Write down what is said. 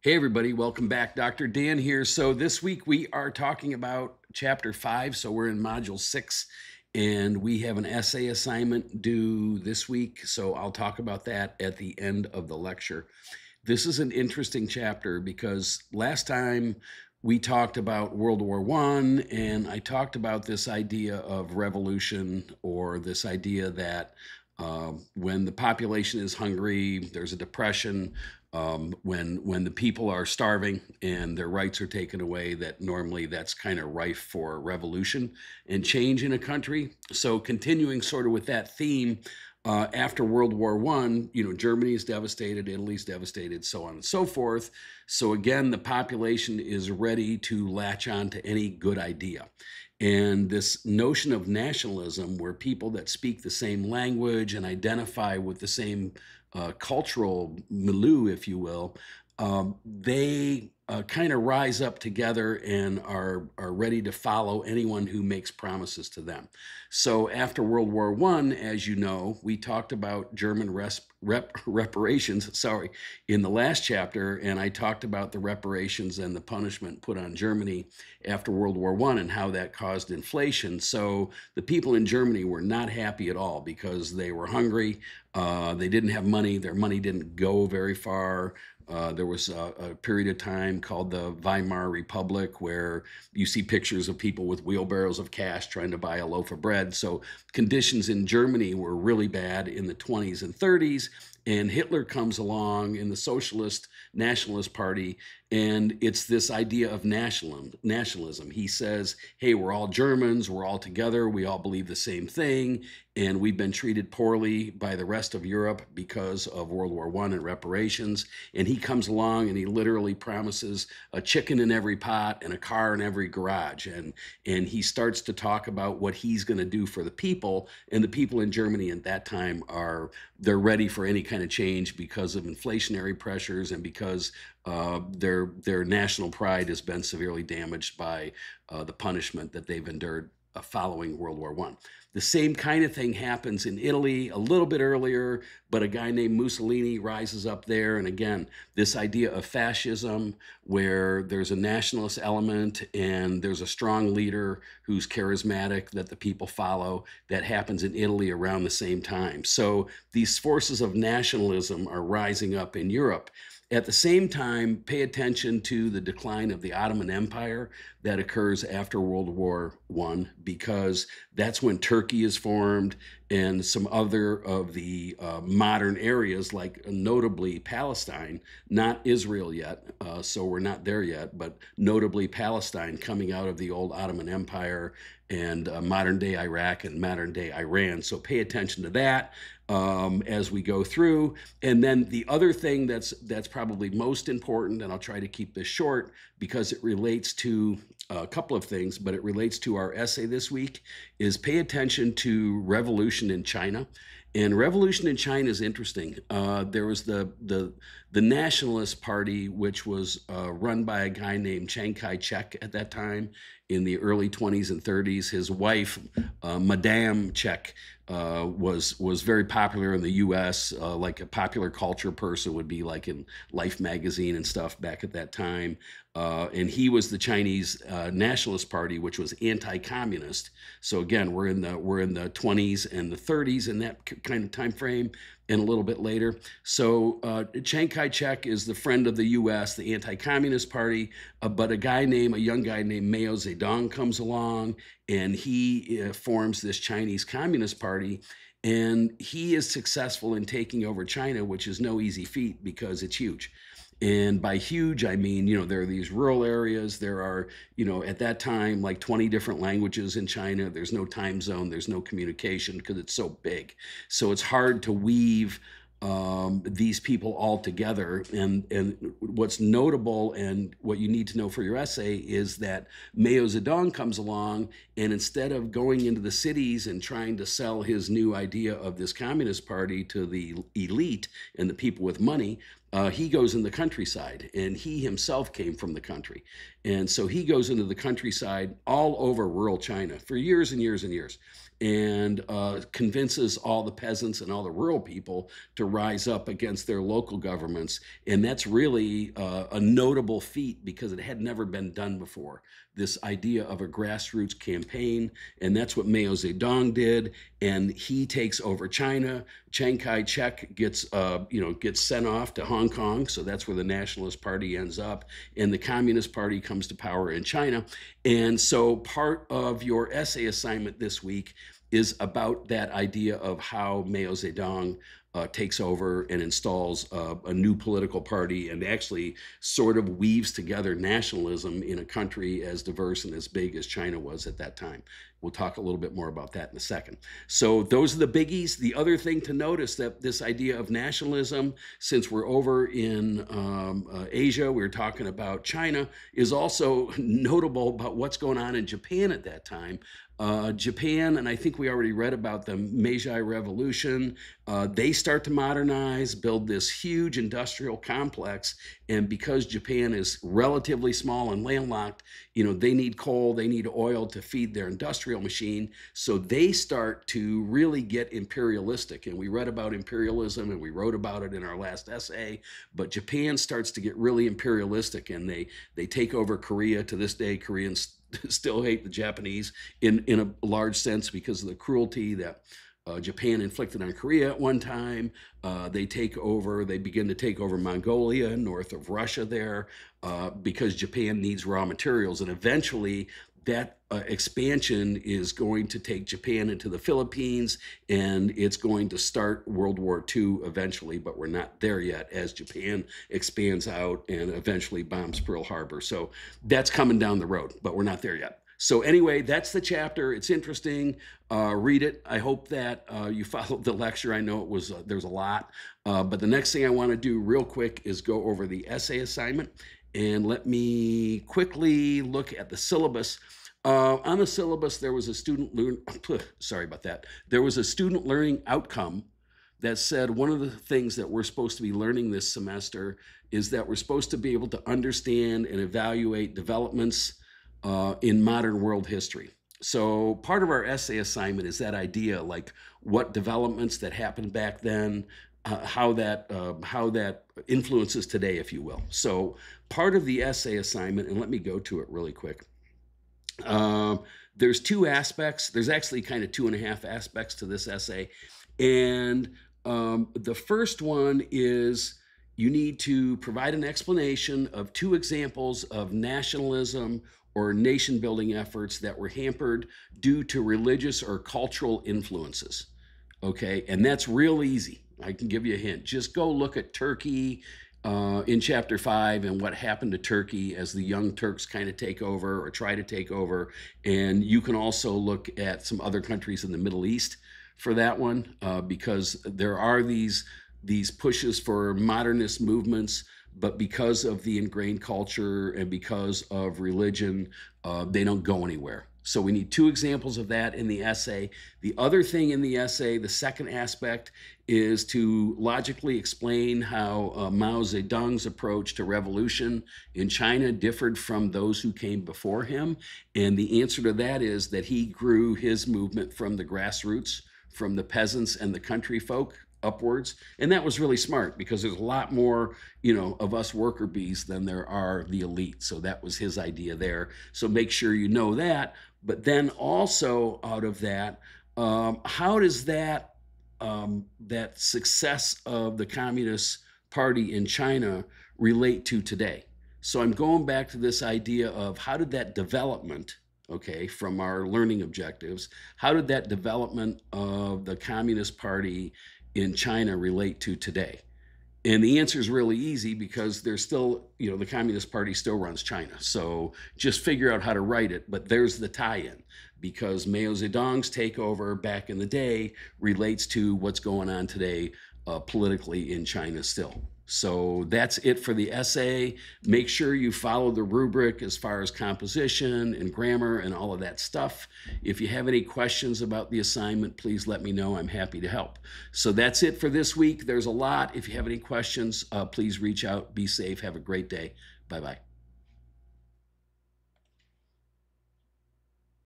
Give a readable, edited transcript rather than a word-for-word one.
Hey everybody, welcome back. Dr. Dan here. So this week we are talking about chapter 5. So we're in module 6 and we have an essay assignment due this week. So I'll talk about that at the end of the lecture. This is an interesting chapter because last time we talked about World War I, and I talked about this idea of revolution, or this idea that when the population is hungry, there's a depression. When the people are starving and their rights are taken away, that normally that's kind of rife for revolution and change in a country. So continuing sort of with that theme, after World War I, Germany is devastated, Italy's devastated, so on and so forth. So again, the population is ready to latch on to any good idea. And this notion of nationalism, where people that speak the same language and identify with the same cultural milieu, if you will, they kind of rise up together and are ready to follow anyone who makes promises to them. So after World War I, as you know, we talked about German reparations, in the last chapter, and I talked about the reparations and the punishment put on Germany after World War I and how that caused inflation. So the people in Germany were not happy at all because they were hungry, they didn't have money, their money didn't go very far. There was a period of time called the Weimar Republic where you see pictures of people with wheelbarrows of cash trying to buy a loaf of bread. So conditions in Germany were really bad in the 20s and 30s. And Hitler comes along in the Socialist Nationalist Party, and it's this idea of nationalism. He says, hey, we're all Germans, we're all together, we all believe the same thing, and we've been treated poorly by the rest of Europe because of World War I and reparations. And he comes along and he literally promises a chicken in every pot and a car in every garage. And he starts to talk about what he's going to do for the people. And the people in Germany at that time they're ready for any kind of change because of inflationary pressures and because their national pride has been severely damaged by the punishment that they've endured following World War I. The same kind of thing happens in Italy a little bit earlier, but a guy named Mussolini rises up there. And again, this idea of fascism, where there's a nationalist element and there's a strong leader who's charismatic that the people follow, that happens in Italy around the same time. So these forces of nationalism are rising up in Europe. At the same time, pay attention to the decline of the Ottoman Empire that occurs after World War I, because that's when Turkey is formed and some other of the modern areas, like notably Palestine, not Israel yet, so we're not there yet, but notably Palestine coming out of the old Ottoman Empire and modern-day Iraq and modern-day Iran. So pay attention to that as we go through. And then the other thing that's probably most important, and I'll try to keep this short because it relates to a couple of things, but it relates to our essay this week, is pay attention to revolution in China. And revolution in China is interesting. There was the Nationalist Party, which was run by a guy named Chiang Kai-shek at that time in the early 20s and 30s. His wife, Madame Chek, was very popular in the U.S., like a popular culture person would be like in Life magazine and stuff back at that time. And he was the Chinese Nationalist Party, which was anti-communist. So again, we're in the 20s and the 30s in that kind of time frame, and a little bit later. So Chiang Kai-shek is the friend of the U.S., the anti-communist party, but a young guy named Mao Zedong comes along, and he forms this Chinese Communist Party, and he is successful in taking over China, which is no easy feat because it's huge. And by huge, I mean, there are these rural areas. There are, at that time, like 20 different languages in China. There's no time zone. There's no communication because it's so big. So it's hard to weave these people all together. And what's notable and what you need to know for your essay is that Mao Zedong comes along, and instead of going into the cities and trying to sell his new idea of this Communist Party to the elite and the people with money, he goes in the countryside, and he himself came from the country. And so he goes into the countryside all over rural China for years and years and years. and convinces all the peasants and all the rural people to rise up against their local governments. And that's really a notable feat because it had never been done before. This idea of a grassroots campaign, and that's what Mao Zedong did. And he takes over China. Chiang Kai-shek gets sent off to Hong Kong, so that's where the Nationalist Party ends up, and the Communist Party comes to power in China. And so part of your essay assignment this week is about that idea of how Mao Zedong takes over and installs a new political party and actually sort of weaves together nationalism in a country as diverse and as big as China was at that time. We'll talk a little bit more about that in a second. So those are the biggies. The other thing to notice that this idea of nationalism, since we're over in Asia, we're talking about China, is also notable about what's going on in Japan at that time. Japan, and I think we already read about the Meiji Revolution, they start to modernize, build this huge industrial complex, and because Japan is relatively small and landlocked, they need coal, they need oil to feed their industrial machine, so they start to really get imperialistic, and we read about imperialism and we wrote about it in our last essay, but Japan starts to get really imperialistic, and they take over Korea. To this day, Koreans still hate the Japanese in a large sense because of the cruelty that Japan inflicted on Korea at one time. They begin to take over Mongolia, north of Russia there, because Japan needs raw materials. And eventually that expansion is going to take Japan into the Philippines, and it's going to start World War II eventually, but we're not there yet as Japan expands out and eventually bombs Pearl Harbor. So that's coming down the road, but we're not there yet. So anyway, that's the chapter. It's interesting. Read it. I hope that you followed the lecture. I know there's a lot, but the next thing I want to do real quick is go over the essay assignment. And let me quickly look at the syllabus. On the syllabus, there was a There was a student learning outcome that said one of the things that we're supposed to be learning this semester is that we're supposed to be able to understand and evaluate developments in modern world history. So part of our essay assignment is that idea, like what developments that happened back then, how that influences today, if you will. So part of the essay assignment, and let me go to it really quick. There's two aspects. There's actually kind of 2.5 aspects to this essay. And the first one is you need to provide an explanation of 2 examples of nationalism or nation-building efforts that were hampered due to religious or cultural influences. Okay, and that's real easy. I can give you a hint. Just go look at Turkey in chapter 5 and what happened to Turkey as the Young Turks kind of take over or try to take over. And you can also look at some other countries in the Middle East for that one, because there are these pushes for modernist movements, but because of the ingrained culture and because of religion, they don't go anywhere. So we need 2 examples of that in the essay. The other thing in the essay, the second aspect, is to logically explain how Mao Zedong's approach to revolution in China differed from those who came before him. And the answer to that is that he grew his movement from the grassroots, from the peasants and the country folk upwards. And that was really smart because there's a lot more, of us worker bees than there are the elite. So that was his idea there. So make sure you know that. But then also out of that, how does that success of the Communist Party in China relate to today? So I'm going back to this idea of how did that development, okay, from our learning objectives, how did that development of the Communist Party in China relate to today? And the answer is really easy because there's still, the Communist Party still runs China. So just figure out how to write it. But there's the tie-in because Mao Zedong's takeover back in the day relates to what's going on today politically in China still. So that's it for the essay. Make sure you follow the rubric as far as composition and grammar and all of that stuff. If you have any questions about the assignment, please let me know. I'm happy to help. So that's it for this week. There's a lot. If you have any questions, please reach out. Be safe. Have a great day. Bye-bye.